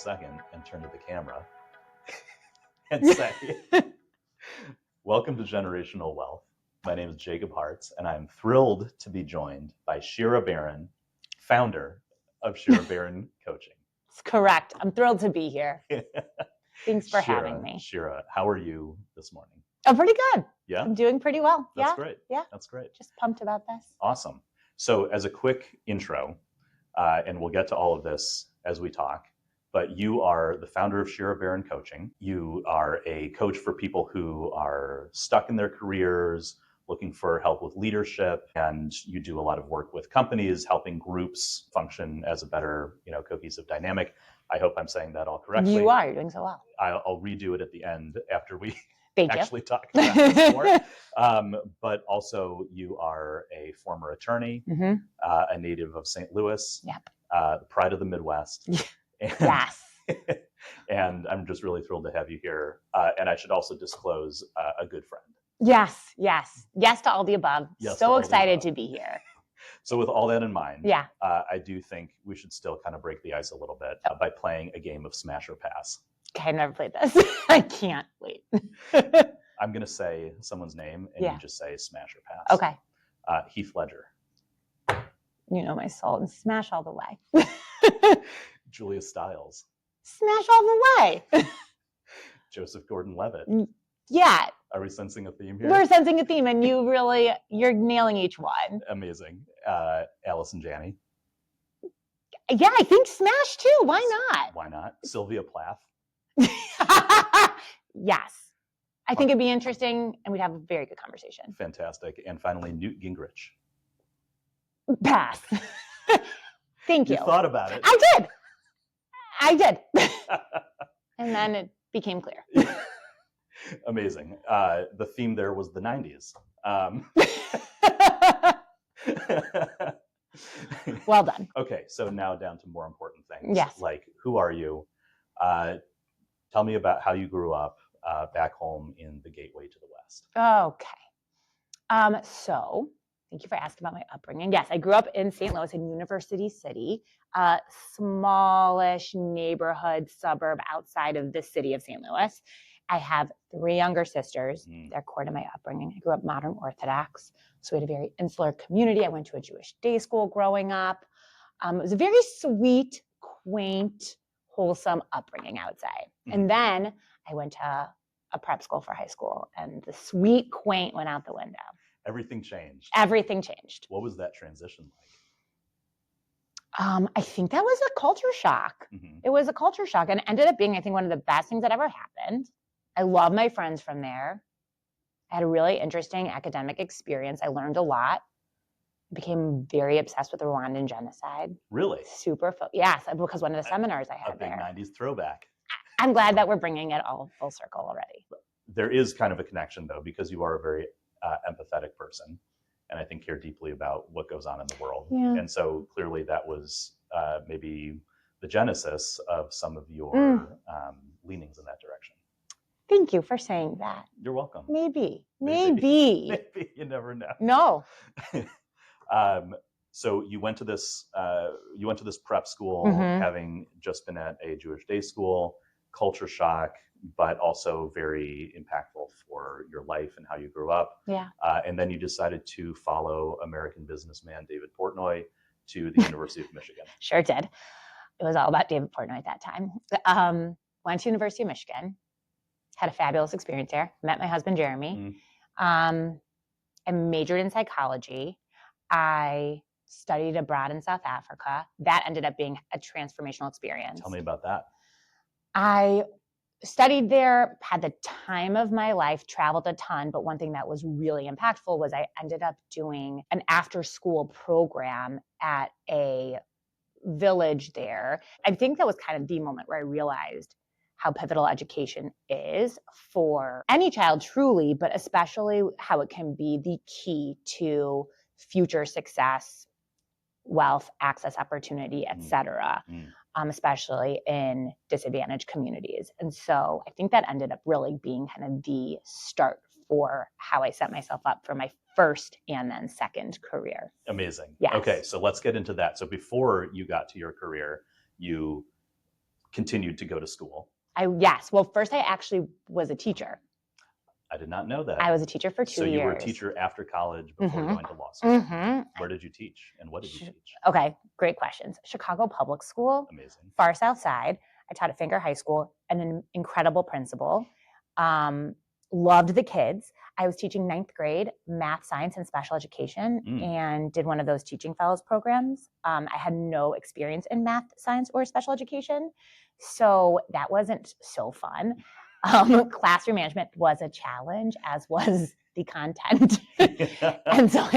second and turn to the camera and say, welcome to Generational Wealth. My name is Jacob Hartz, and I'm thrilled to be joined by Shira Baron, founder of Shira Baron Coaching. That's correct. I'm thrilled to be here. Thanks for having me. Shira, how are you this morning? Oh, pretty good. Yeah? I'm doing pretty well. That's great. Yeah. That's great. Just pumped about this. Awesome. So as a quick intro, and we'll get to all of this as we talk, but you are the founder of Shira Baron Coaching. You are a coach for people who are stuck in their careers, looking for help with leadership, and you do a lot of work with companies, helping groups function as a better, cohesive dynamic. I hope I'm saying that all correctly. You are. You're doing so well. I'll redo it at the end after we actually talk about this more. But also, you are a former attorney, a native of St. Louis, the pride of the Midwest. Yes. And I'm just really thrilled to have you here. And I should also disclose a good friend. Yes to all the above. Yes, so excited to be here. So with all that in mind, I do think we should still kind of break the ice a little bit by playing a game of Smash or Pass. Okay, I've never played this. I can't wait. I'm going to say someone's name, and you just say Smash or Pass. Okay. Heath Ledger. You know my soul. And smash all the way. Julia Stiles. Smash all the way. Joseph Gordon-Levitt. Yeah. Are we sensing a theme here? We're sensing a theme, and you're nailing each one. Amazing. Allison Janney. Yeah, I think Smash too. Why not? Why not? Sylvia Plath. Yes. I think it'd be interesting, and we'd have a very good conversation. Fantastic. And finally, Newt Gingrich. Pass. Thank you. You thought about it. I did. And then it became clear. Amazing. The theme there was the 90s. Well done. Okay, so now down to more important things. Yes. Like, who are you? Tell me about how you grew up back home in the gateway to the West. Okay. So thank you for asking about my upbringing. Yes, I grew up in St. Louis in University City, a smallish neighborhood suburb outside of the city of St. Louis. I have 3 younger sisters. They're core to my upbringing. I grew up modern Orthodox, so we had a very insular community. I went to a Jewish day school growing up. It was a very sweet, quaint, wholesome upbringing, I would say. And then I went to a prep school for high school, and the sweet, quaint went out the window. Everything changed. Everything changed. What was that transition like? I think that was a culture shock. It was a culture shock, and it ended up being, I think, one of the best things that ever happened. I love my friends from there. I had a really interesting academic experience. I learned a lot. I became very obsessed with the Rwandan genocide. Really? Yes, because one of the seminars I had there. A big 90s throwback. I'm glad that we're bringing it all full circle already. There is kind of a connection, though, because you are a very empathetic person, and I think care deeply about what goes on in the world. Yeah. And so clearly that was maybe the genesis of some of your leanings in that direction. Thank you for saying that. You're welcome. Maybe. You never know. No. So you went to this prep school, having just been at a Jewish day school. Culture shock, but also very impactful for your life and how you grew up. Yeah. And then you decided to follow American businessman David Portnoy to the University of Michigan. Sure did. It was all about David Portnoy at that time. Went to University of Michigan. Had a fabulous experience there. Met my husband, Jeremy. I majored in psychology. I studied abroad in South Africa. That ended up being a transformational experience. Tell me about that. I studied there, had the time of my life, traveled a ton, but one thing that was really impactful was I ended up doing an after-school program at a village there. I think that was kind of the moment where I realized how pivotal education is for any child truly, but especially how it can be the key to future success, wealth, access, opportunity, et cetera, especially in disadvantaged communities. And so I think that ended up really being kind of the start for how I set myself up for my first and then second career. Amazing. Yes. Okay, so let's get into that. So before you got to your career, you continued to go to school. Yes. Well, first I actually was a teacher. I did not know that. I was a teacher for 2 So years. you were a teacher after college before Mhm. going to law school. Mhm. Where did you teach and what did you teach? Okay, great questions. Chicago Public School, Amazing. far south side. I taught at Finger High School, an incredible principal. Loved the kids. I was teaching 9th grade math, science, and special education, and did one of those teaching fellows programs. I had no experience in math, science, or special education, so that wasn't so fun. Classroom management was a challenge, as was the content. And so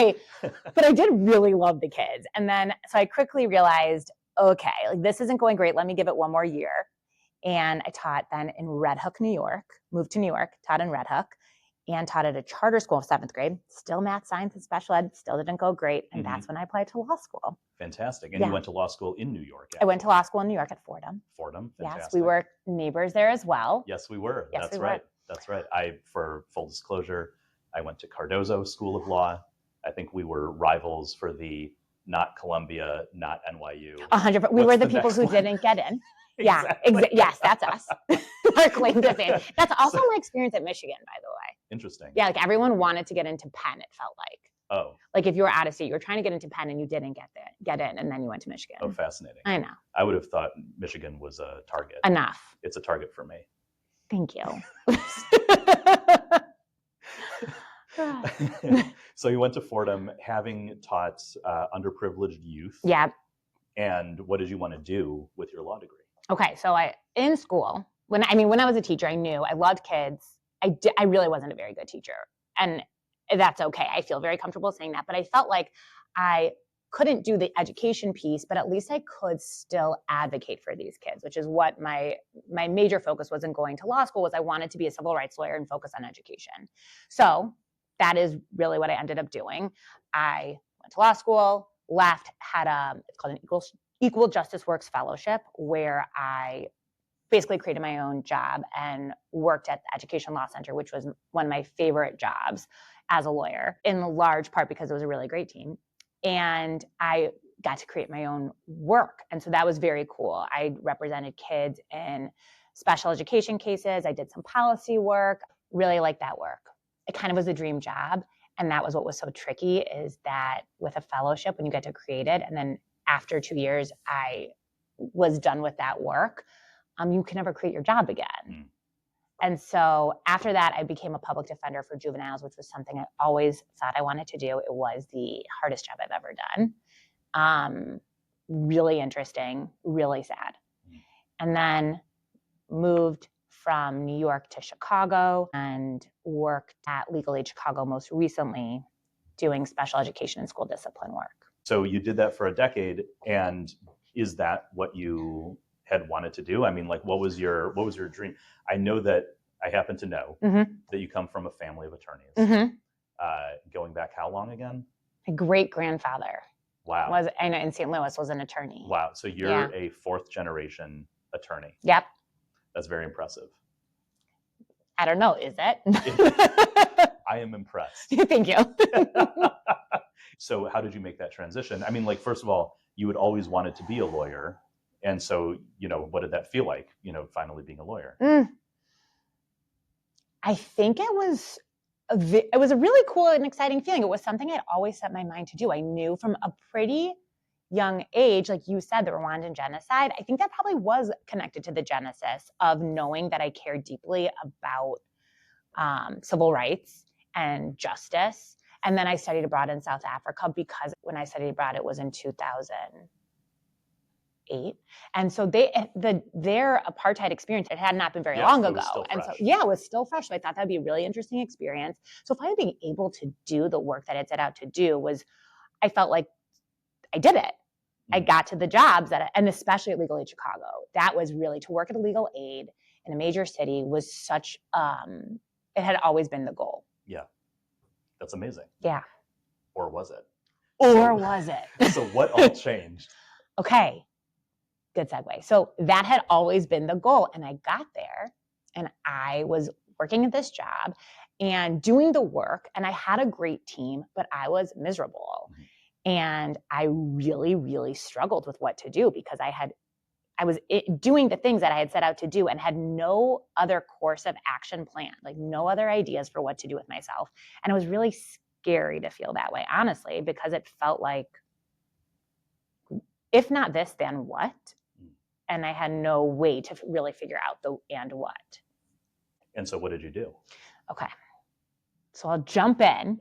but I did really love the kids. And then, so I quickly realized, okay, like this isn't going great. Let me give it one more year. And I taught then in Red Hook, New York, moved to New York, taught in Red Hook, and taught at a charter school of 7th grade. Still math, science, and special ed. Still didn't go great. And that's when I applied to law school. Fantastic. And you went to law school in New York. I went to law school in New York at Fordham. Fordham. Fantastic. Yes, we were neighbors there as well. Yes, we were. Yes, That's we right. were. That's right. For full disclosure, I went to Cardozo School of Law. I think we were rivals for the not Columbia, not NYU. 100%. We were the people who didn't get in. Yeah, yes, that's us. Our claim to fame. That's also my experience at Michigan, by the way. Interesting. Yeah, like everyone wanted to get into Penn, it felt like. Oh. Like if you were out of state, you were trying to get into Penn and you didn't get in, and then you went to Michigan. Oh, fascinating. I know. I would have thought Michigan was a target. Enough. It's a target for me. Thank you. So you went to Fordham having taught underprivileged youth. Yeah. And what did you want to do with your law degree? Okay, so in school, when I was a teacher, I knew I loved kids. I really wasn't a very good teacher, and that's okay. I feel very comfortable saying that, but I felt like I couldn't do the education piece, but at least I could still advocate for these kids, which is what my major focus was in going to law school. Was I wanted to be a civil rights lawyer and focus on education. So that is really what I ended up doing. I went to law school, left, had it's called an Equal Justice Works Fellowship, where I basically created my own job and worked at the Education Law Center, which was one of my favorite jobs as a lawyer, in large part because it was a really great team. And I got to create my own work. And so that was very cool. I represented kids in special education cases. I did some policy work, really liked that work. It kind of was a dream job. And that was what was so tricky, is that with a fellowship, when you get to create it, and then after 2 years, I was done with that work, you can never create your job again. And so after that, I became a public defender for juveniles, which was something I always thought I wanted to do. It was the hardest job I've ever done. Really interesting, really sad. And then moved from New York to Chicago and worked at Legal Aid Chicago most recently, doing special education and school discipline work. So you did that for a decade, and is that what you had wanted to do? I mean, like, what was your dream? I know that I happen to know that you come from a family of attorneys. Going back how long again? My great grandfather was in St. Louis was an attorney. Wow. So you're a 4th generation attorney. Yep. That's very impressive. I don't know, is it? I am impressed. Thank you. So how did you make that transition? I mean, like, first of all, you had always wanted to be a lawyer. And so, what did that feel like, finally being a lawyer? I think it was a really cool and exciting feeling. It was something I'd always set my mind to do. I knew from a pretty young age, like you said, the Rwandan genocide, I think that probably was connected to the genesis of knowing that I cared deeply about civil rights and justice. And then I studied abroad in South Africa, because when I studied abroad, it was in 2008. And so their apartheid experience, it had not been very long ago. And so, it was still fresh. So I thought that'd be a really interesting experience. So finally being able to do the work that I set out to do I felt like I did it. I got to the jobs and especially at Legal Aid Chicago, that was really, to work at a legal aid in a major city was such, it had always been the goal. Yeah. That's amazing. Yeah. Or was it? Was it? So what all changed? Okay. Good segue. So that had always been the goal. And I got there and I was working at this job and doing the work, and I had a great team, but I was miserable. And I really, really struggled with what to do, because I I was doing the things that I had set out to do and had no other course of action planned, like no other ideas for what to do with myself. And it was really scary to feel that way, honestly, because it felt like, if not this, then what? And I had no way to really figure out the and what. And so what did you do? Okay. So I'll jump in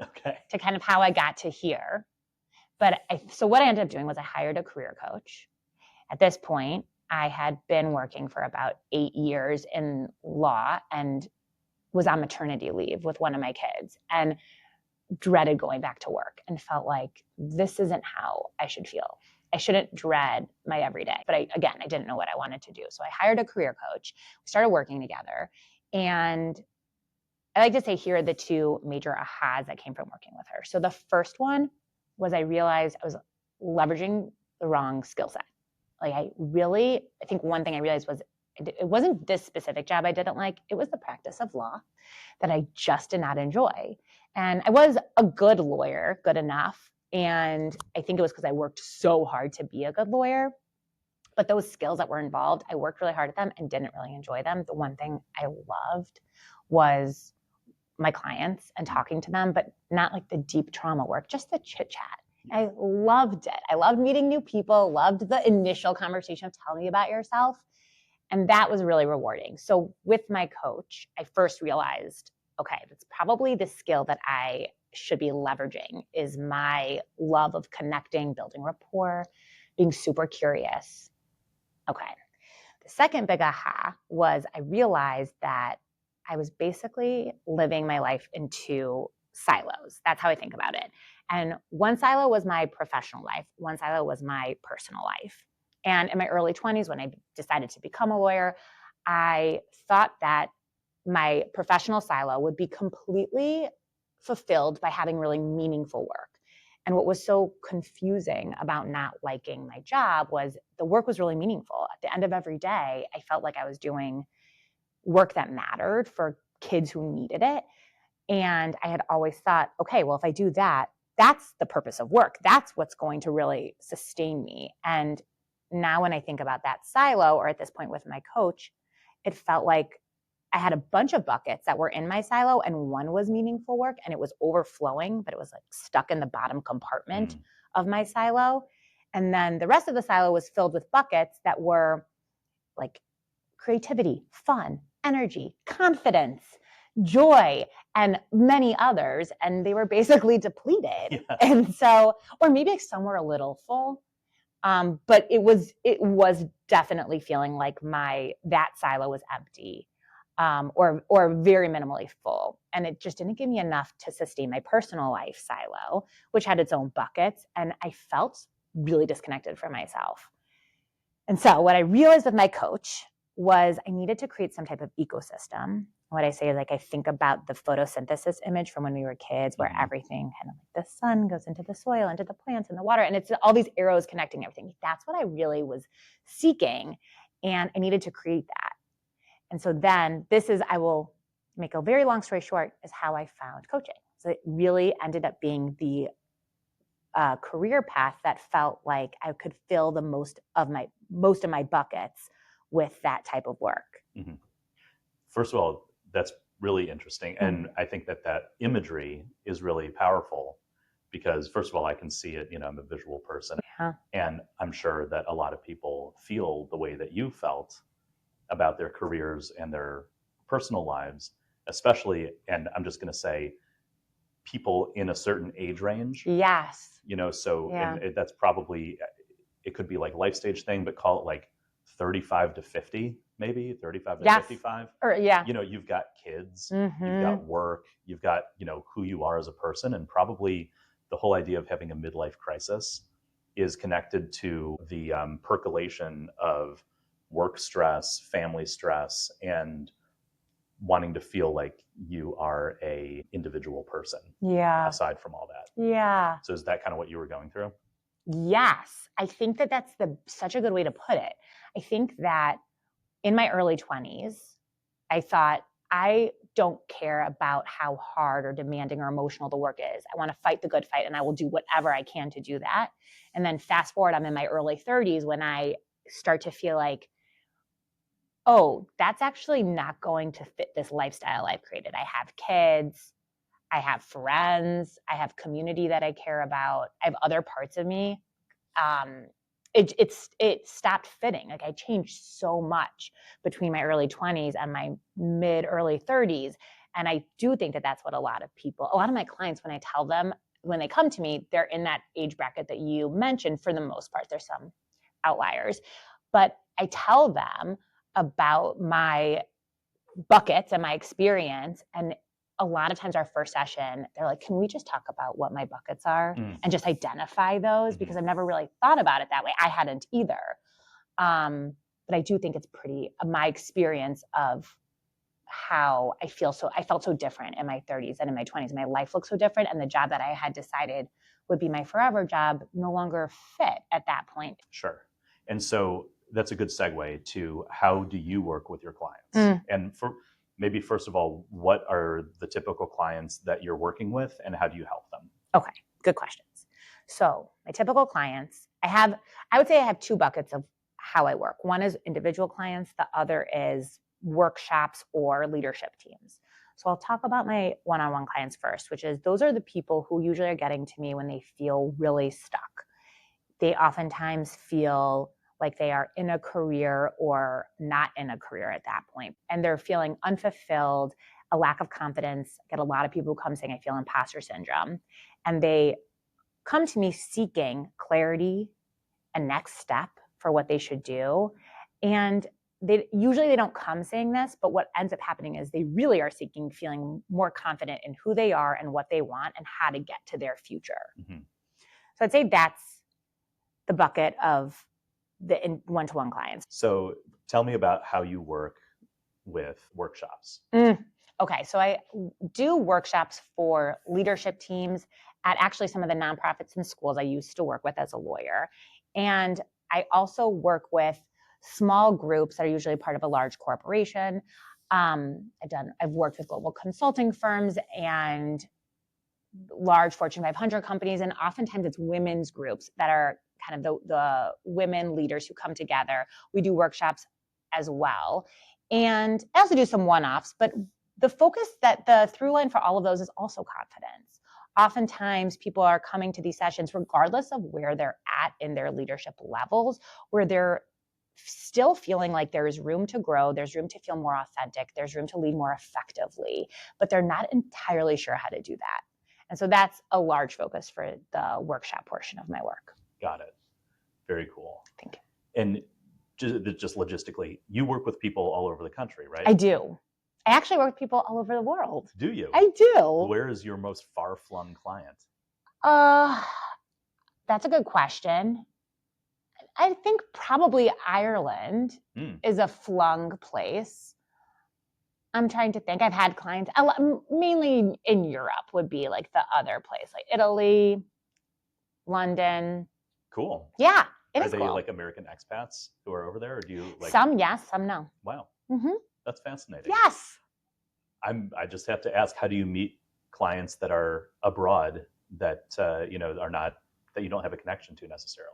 to kind of how I got to here. So what I ended up doing was I hired a career coach. At this point, I had been working for about 8 years in law and was on maternity leave with one of my kids and dreaded going back to work and felt like this isn't how I should feel. I shouldn't dread my everyday. But I didn't know what I wanted to do. So I hired a career coach. We started working together. And I like to say here are the two major ahas that came from working with her. So the first one was I realized I was leveraging the wrong skill set. Like I think one thing I realized was it wasn't this specific job I didn't like. It was the practice of law that I just did not enjoy. And I was a good lawyer, good enough. And I think it was because I worked so hard to be a good lawyer. But those skills that were involved, I worked really hard at them and didn't really enjoy them. The one thing I loved was my clients and talking to them, but not like the deep trauma work, just the chit chat. I loved it. I loved meeting new people, loved the initial conversation of telling me about yourself. And that was really rewarding. So with my coach, I first realized, okay, that's probably the skill that I should be leveraging is my love of connecting, building rapport, being super curious. Okay. The second big aha was I realized that I was basically living my life in two silos. That's how I think about it. And one silo was my professional life. One silo was my personal life. And in my early 20s, when I decided to become a lawyer, I thought that my professional silo would be completely fulfilled by having really meaningful work. And what was so confusing about not liking my job was the work was really meaningful. At the end of every day, I felt like I was doing work that mattered for kids who needed it. And I had always thought, okay, well, if I do that, that's the purpose of work. That's what's going to really sustain me. And now when I think about that silo, or at this point with my coach, it felt like I had a bunch of buckets that were in my silo and one was meaningful work and it was overflowing, but it was like stuck in the bottom compartment of my silo. And then the rest of the silo was filled with buckets that were like creativity, fun, energy, confidence, joy, and many others. And they were basically depleted. Yeah. And so, or maybe some were a little full. But it was definitely feeling like that silo was empty. Or very minimally full. And it just didn't give me enough to sustain my personal life silo, which had its own buckets. And I felt really disconnected from myself. And so what I realized with my coach was I needed to create some type of ecosystem. What I say is like I think about the photosynthesis image from when we were kids where everything kind of like the sun goes into the soil, into the plants and the water. And it's all these arrows connecting everything. That's what I really was seeking. And I needed to create that. And so then I will make a very long story short, is how I found coaching. So it really ended up being the career path that felt like I could fill the most of my buckets with that type of work. Mm-hmm. First of all, that's really interesting. And I think that imagery is really powerful because first of all, I can see it, I'm a visual person. Yeah. And I'm sure that a lot of people feel the way that you felt about their careers and their personal lives, especially, and I'm just going to say, people in a certain age range. Yes. So yeah. And that's probably, it could be like life stage thing, but call it like 35 to 50, maybe 35 to 55. Or yeah. You've got kids, you've got work, you've got, who you are as a person, and probably the whole idea of having a midlife crisis is connected to the percolation of work stress, family stress, and wanting to feel like you are a individual person. Yeah. Aside from all that. Yeah. So is that kind of what you were going through? Yes. I think that that's such a good way to put it. I think that in my early 20s, I thought, I don't care about how hard or demanding or emotional the work is. I want to fight the good fight and I will do whatever I can to do that. And then fast forward, I'm in my early 30s when I start to feel like, oh, that's actually not going to fit this lifestyle I've created. I have kids, I have friends, I have community that I care about, I have other parts of me. It stopped fitting. Like I changed so much between my early 20s and my mid early 30s. And I do think that that's what a lot of my clients, when I tell them, when they come to me, they're in that age bracket that you mentioned for the most part. There's some outliers, but I tell them about my buckets and my experience. And a lot of times our first session, they're like, can we just talk about what my buckets are and just identify those? Because I've never really thought about it that way. I hadn't either. But I do think it's my experience of how I felt so different in my 30s and in my 20s. My life looked so different. And the job that I had decided would be my forever job no longer fit at that point. Sure. And so that's a good segue to how do you work with your clients? And maybe first of all, what are the typical clients that you're working with and how do you help them? Okay, good questions. So my typical clients, I would say I have two buckets of how I work. One is individual clients. The other is workshops or leadership teams. So I'll talk about my one-on-one clients first, which is those are the people who usually are getting to me when they feel really stuck. They oftentimes feel like they are in a career or not in a career at that point. And they're feeling unfulfilled, a lack of confidence. I get a lot of people who come saying, I feel imposter syndrome. And they come to me seeking clarity, a next step for what they should do. And they don't come saying this, but what ends up happening is they really are feeling more confident in who they are and what they want and how to get to their future. So I'd say that's the bucket of the one-to-one clients. So tell me about how you work with workshops. Okay, so I do workshops for leadership teams at actually some of the nonprofits and schools I used to work with as a lawyer. And I also work with small groups that are usually part of a large corporation. I've worked with global consulting firms and large Fortune 500 companies, and oftentimes it's women's groups that are kind of the women leaders who come together. We do workshops as well. And I also do some one-offs, but the through line for all of those is also confidence. Oftentimes people are coming to these sessions regardless of where they're at in their leadership levels, where they're still feeling like there is room to grow, there's room to feel more authentic, there's room to lead more effectively, but they're not entirely sure how to do that. And so that's a large focus for the workshop portion of my work. Got it. Very cool. Thank you. And just logistically, you work with people all over the country, right? I do. I actually work with people all over the world. Do you? I do. Where is your most far-flung client? That's a good question. I think probably Ireland is a flung place. I'm trying to think. I've had clients, mainly in Europe would be like the other place, like Italy, London. Cool. Yeah, it is cool. Are they like American expats who are over there, or do you like? Some yes, some no. Wow, that's fascinating. Yes. I just have to ask, how do you meet clients that are abroad that are not, that you don't have a connection to necessarily?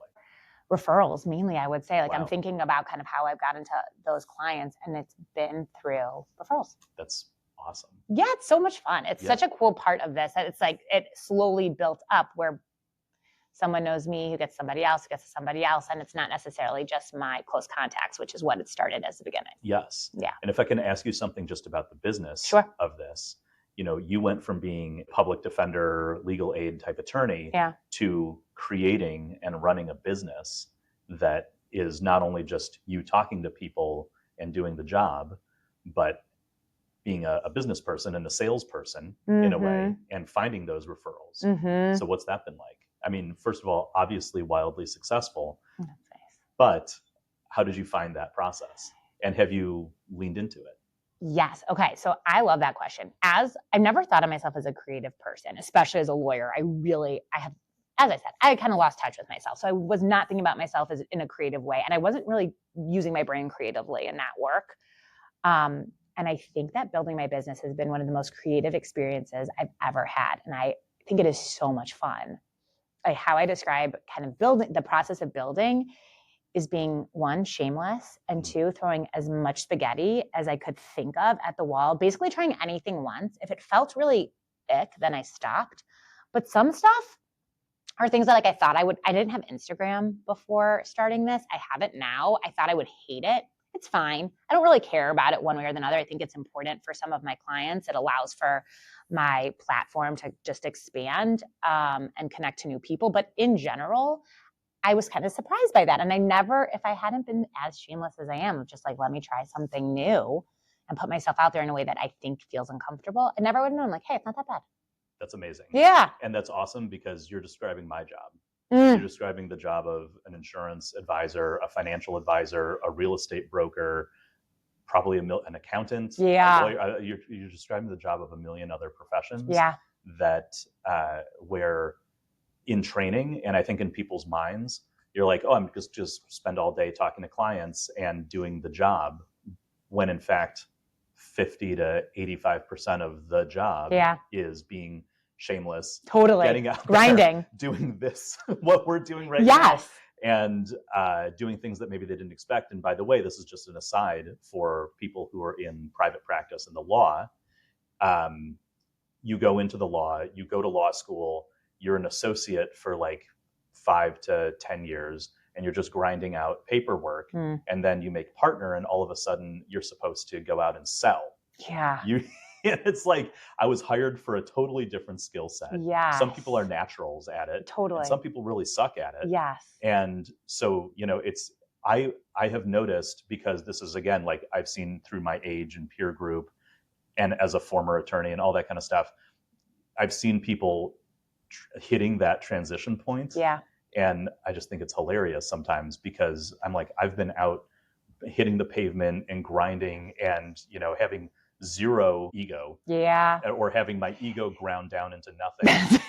Referrals mainly, I would say. Like, wow. I'm thinking about kind of how I've gotten to those clients, and it's been through referrals. That's awesome. Yeah, it's so much fun. It's such a cool part of this. It's like it slowly built up where someone knows me, who gets somebody else, who gets somebody else, and it's not necessarily just my close contacts, which is what it started as the beginning. Yes. Yeah. And if I can ask you something just about the business of this, you went from being public defender, legal aid type attorney to creating and running a business that is not only just you talking to people and doing the job, but being a business person and a salesperson in a way, and finding those referrals. So what's that been like? I mean, first of all, obviously wildly successful, but how did you find that process? And have you leaned into it? Yes. Okay. So I love that question. I've never thought of myself as a creative person, especially as a lawyer. As I said, I kind of lost touch with myself. So I was not thinking about myself as in a creative way. And I wasn't really using my brain creatively in that work. And I think that building my business has been one of the most creative experiences I've ever had. And I think it is so much fun. How I describe kind of building, the process of building is being, one, shameless, and two, throwing as much spaghetti as I could think of at the wall, basically trying anything once. If it felt really ick, then I stopped. But some stuff are things that like I thought I would. I didn't have Instagram before starting this. I have it now. I thought I would hate it. It's fine. I don't really care about it one way or another. I think it's important for some of my clients. It allows for my platform to just expand and connect to new people. But in general, I was kind of surprised by that. And I never, if I hadn't been as shameless as I am, just like, let me try something new and put myself out there in a way that I think feels uncomfortable, I never would have known, like, hey, it's not that bad. That's amazing. Yeah. And that's awesome because you're describing my job. Mm. You're describing the job of an insurance advisor, a financial advisor, a real estate broker, probably an accountant, Yeah. a lawyer. You're describing the job of a million other professions. Yeah. That where in training, and I think in people's minds, you're like, oh, I'm just spend all day talking to clients and doing the job, when in fact 50 to 85% of the job is being shameless, totally getting out grinding, there, doing this, what we're doing right yes. now, and doing things that maybe they didn't expect. And by the way, this is just an aside for people who are in private practice and the law. You go into the law, you go to law school, you're an associate for like 5 to 10 years, and you're just grinding out paperwork. And then you make partner, and all of a sudden you're supposed to go out and sell. Yeah. It's like I was hired for a totally different skill set. Yes. Some people are naturals at it. Totally. And some people really suck at it. Yes. And so, it's, I have noticed, because this is, again, like I've seen through my age and peer group, and as a former attorney and all that kind of stuff, I've seen people hitting that transition point. Yeah. And I just think it's hilarious sometimes, because I'm like, I've been out hitting the pavement and grinding and, having zero ego. Yeah. Or having my ego ground down into nothing.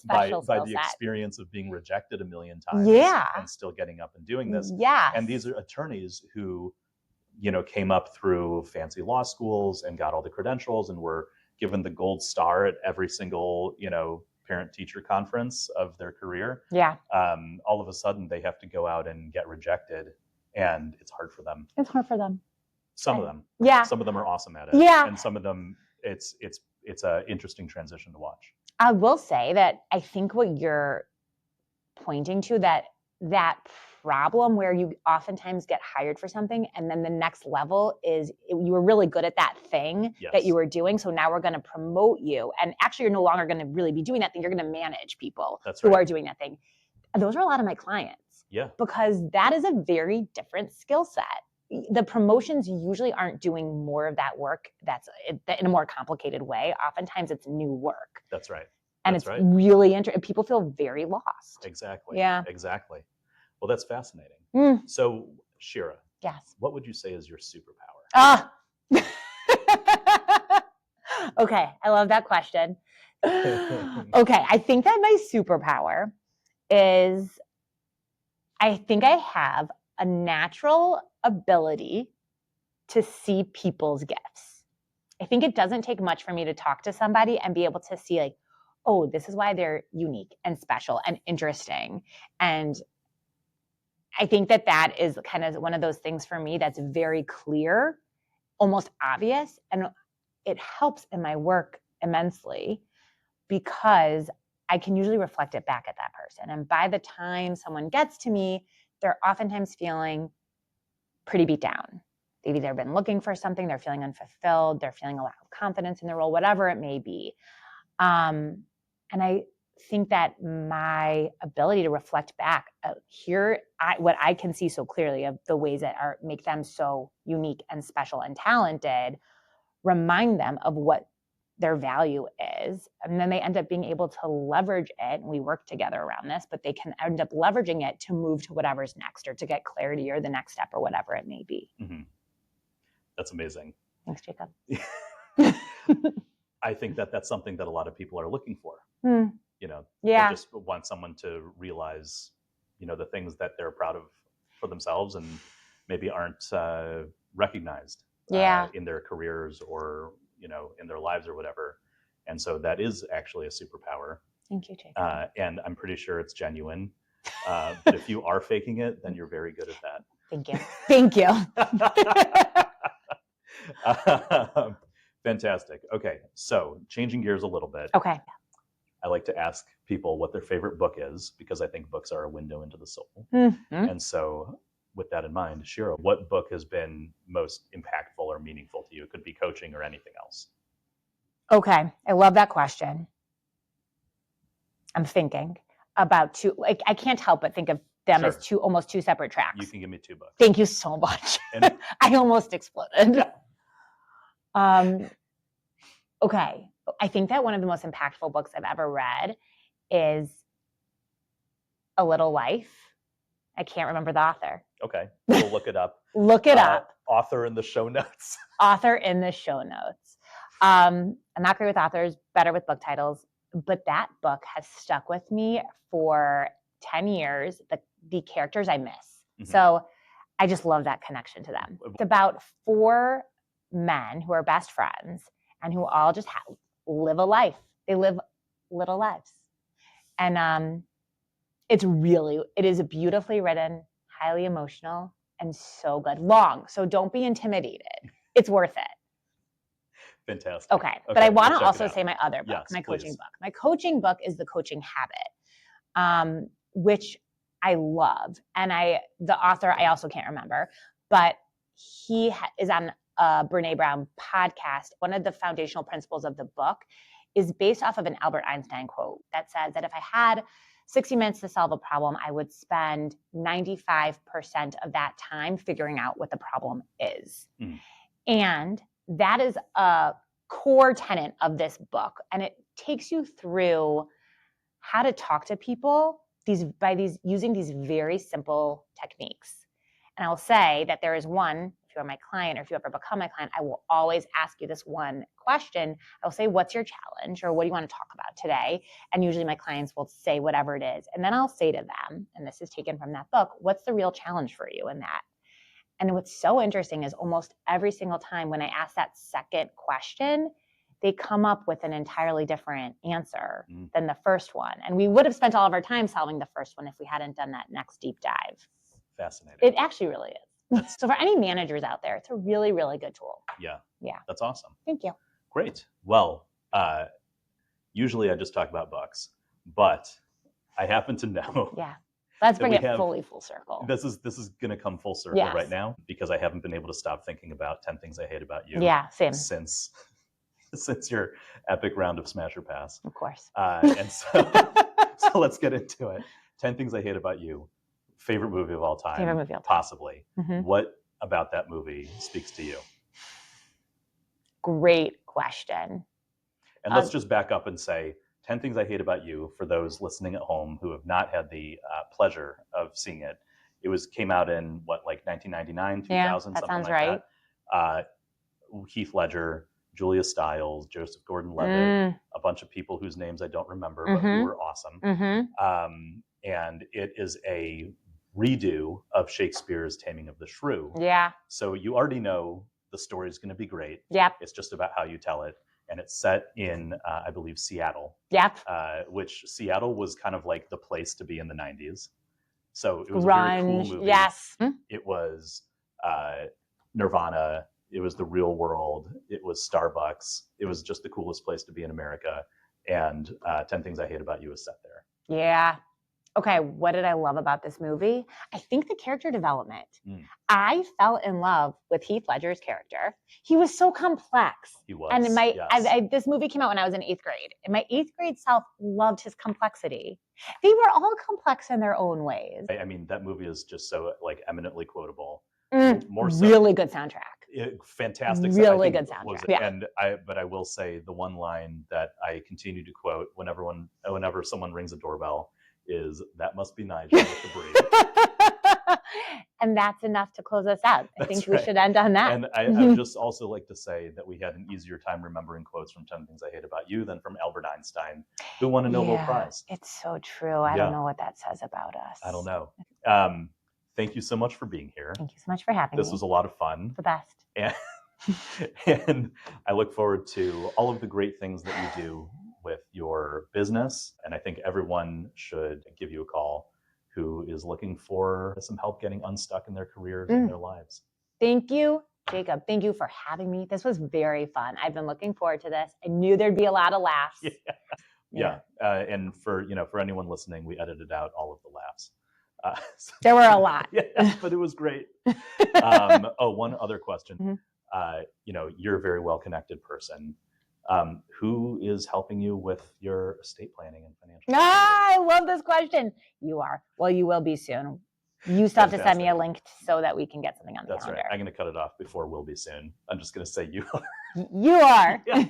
By the experience of being rejected a million times. Yeah. And still getting up and doing this. Yeah. And these are attorneys who, came up through fancy law schools and got all the credentials and were given the gold star at every single, parent-teacher conference of their career. Yeah. All of a sudden, they have to go out and get rejected, and it's hard for them. It's hard for them. Some of them. Yeah. Some of them are awesome at it. Yeah. And some of them, it's an interesting transition to watch. I will say that I think what you're pointing to, that problem where you oftentimes get hired for something, and then the next level is you were really good at that thing that you were doing, so now we're going to promote you, and actually you're no longer going to really be doing that thing. You're going to manage people who are doing that thing. And those are a lot of my clients. Yeah. Because that is a very different skill set. The promotions usually aren't doing more of that work that's in a more complicated way. Oftentimes it's new work. That's right. And it's really interesting. People feel very lost. Exactly. Yeah. Exactly. Well, that's fascinating. So, Shira. Yes. What would you say is your superpower? Okay. I love that question. Okay. I think that my superpower is, I think I have a natural ability to see people's gifts. I think it doesn't take much for me to talk to somebody and be able to see, like, oh, this is why they're unique and special and interesting. And I think that is kind of one of those things for me that's very clear, almost obvious. And it helps in my work immensely, because I can usually reflect it back at that person. And by the time someone gets to me, they're oftentimes feeling pretty beat down. They've either been looking for something, they're feeling unfulfilled, they're feeling a lack of confidence in their role, whatever it may be. And I think that my ability to reflect back what I can see so clearly of the ways that make them so unique and special and talented, remind them of what their value is. And then they end up being able to leverage it. And we work together around this, but they can end up leveraging it to move to whatever's next, or to get clarity, or the next step, or whatever it may be. Mm-hmm. That's amazing. Thanks, Jacob. I think that's something that a lot of people are looking for. They just want someone to realize, the things that they're proud of for themselves and maybe aren't recognized in their careers, or, in their lives, or whatever. And so that is actually a superpower. Thank you, Jacob. And I'm pretty sure it's genuine. But if you are faking it, then you're very good at that. Thank you. Thank you. Fantastic. Okay, so changing gears a little bit. Okay. I like to ask people what their favorite book is because I think books are a window into the soul. Mm-hmm. And so, with that in mind, Shira, what book has been most impactful or meaningful to you? It could be coaching or anything else. Okay. I love that question. I'm thinking about two, like, I can't help but think of them as almost two separate tracks. You can give me two books. Thank you so much. And I almost exploded. Okay. I think that one of the most impactful books I've ever read is A Little Life. I can't remember the author. Okay. We'll look it up. Look it up. Author in the show notes. Author in the show notes. I'm not great with authors, better with book titles, but that book has stuck with me for 10 years. The characters I miss. Mm-hmm. So I just love that connection to them. It's about 4 men who are best friends and who all just live a life. They live little lives. And it is beautifully written, highly emotional, and so good. Long, so don't be intimidated. It's worth it. Fantastic. Okay. But I want to also say my other book, my coaching book. My coaching book is The Coaching Habit, which I love. And the author, I also can't remember, but he is on a Brene Brown podcast. One of the foundational principles of the book is based off of an Albert Einstein quote that says that if I had 60 minutes to solve a problem, I would spend 95% of that time figuring out what the problem is. Mm. And that is a core tenet of this book. And it takes you through how to talk to people using these very simple techniques. And I will say that there is one, if you're my client or if you ever become my client, I will always ask you this one question. I will say, what's your challenge, or what do you want to talk about today? And usually my clients will say whatever it is. And then I'll say to them, and this is taken from that book, what's the real challenge for you in that? And what's so interesting is almost every single time when I ask that second question, they come up with an entirely different answer than the first one. And we would have spent all of our time solving the first one if we hadn't done that next deep dive. Fascinating. It actually really is. So for any managers out there, it's a really, really good tool. Yeah. That's awesome. Thank you. Great. Well, usually I just talk about books, but I happen to know. Yeah. Let's bring it fully full circle. This is going to come full circle right now because I haven't been able to stop thinking about 10 Things I Hate About You. Yeah, same. Since your epic round of Smash or Pass. Of course. And so let's get into it. 10 Things I Hate About You. Favorite movie of all time. Favorite movie of all time. Possibly. Mm-hmm. What about that movie speaks to you? Great question. And let's just back up and say 10 Things I Hate About You, for those listening at home who have not had the pleasure of seeing it. It came out in, 1999, 2000, that something sounds like right. that. Heath Ledger, Julia Stiles, Joseph Gordon-Levitt, a bunch of people whose names I don't remember, but who were awesome. Mm-hmm. And it is a redo of Shakespeare's Taming of the Shrew. Yeah. So you already know the story is going to be great. Yep. It's just about how you tell it. And it's set in, I believe, Seattle. Yep. Which Seattle was kind of like the place to be in the 90s. So it was a very cool movie. Yes. It was Nirvana. It was the real world. It was Starbucks. It was just the coolest place to be in America. And 10 Things I Hate About You is set there. Yeah. Okay, what did I love about this movie? I think the character development. I fell in love with Heath Ledger's character. He was so complex. He was. And this movie came out when I was in 8th grade. And my 8th grade self loved his complexity. They were all complex in their own ways. I mean, that movie is just so eminently quotable. More so. Really good soundtrack. Fantastic. Really good soundtrack. Yeah. But I will say the one line that I continue to quote whenever someone rings a doorbell is, "That must be Nigel with the braid." And that's enough to close us out. I think we should end on that. And I would just also like to say that we had an easier time remembering quotes from 10 Things I Hate About You than from Albert Einstein, who won a Nobel Prize. It's so true. I don't know what that says about us. I don't know. Thank you so much for being here. Thank you so much for having me. This was a lot of fun. The best. And I look forward to all of the great things that you do with your business. And I think everyone should give you a call who is looking for some help getting unstuck in their careers and their lives. Thank you, Jacob. Thank you for having me. This was very fun. I've been looking forward to this. I knew there'd be a lot of laughs. Yeah. And for anyone listening, we edited out all of the laughs. There were a lot. Yeah, but it was great. One other question. You're a very well-connected person. Who is helping you with your estate planning and financial? I love this question. You are. Well, you will be soon. You still have to send me a link so that we can get something on the calendar. That's right. I'm going to cut it off before will be soon. I'm just going to say you are. You are. Yeah.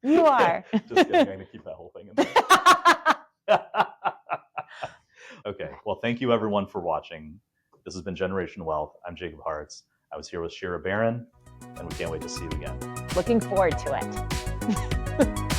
You are. Just kidding. I'm going to keep that whole thing in there. Okay. Well, thank you everyone for watching. This has been Generation Wealth. I'm Jacob Hartz. I was here with Shira Baron, and we can't wait to see you again. Looking forward to it.